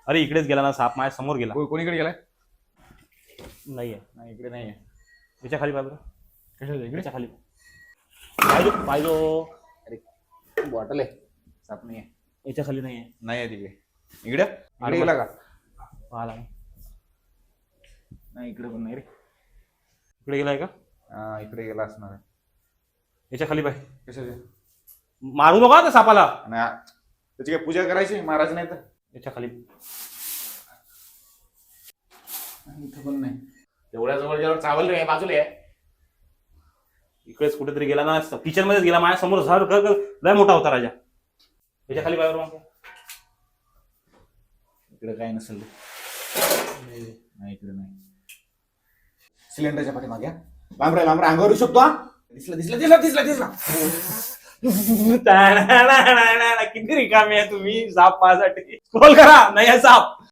अरे इकडेच गेला ना साप, माझ्या समोर गेला. कोणीकडे गेलाय? नाहीये. नाही इकडे नाहीये. याच्या खाली पाहिजे. कशाला इकडे? याच्या खाली पाहिजे पाहिजे. अरे बॉटल आहे, साप नाहीये. याच्या खाली नाहीये. नाही तिकडे. इकडे गेला का? पाहाला नाही इकडे पण नाही रे. इकडे गेलाय का? हा इकडे गेला असणार आहे. याच्या खाली पाहिजे. कशाचे? मारू नका त्या सापाला. त्याची काय पूजा करायची महाराज नाही तर? याच्या खाली इथं पण नाही. तेवढ्या जवळ गेल्यावर चावल रे, बाजूला आहे. इकडेच कुठेतरी गेला ना, किचन मध्येच गेला माझ्या समोर. झर घर लय मोठा होता राजा. याच्या खाली पाहिजे मग. इकडे काय नसेल. नाही इकडे नाही. सिलेंडरच्या पाठीमागे लांब अंगावर येऊ शकतो. दिसला. किती रिकामी आहे तुम्ही साप पाहासाठी. स्क्रोल करा, नाही आहे साप.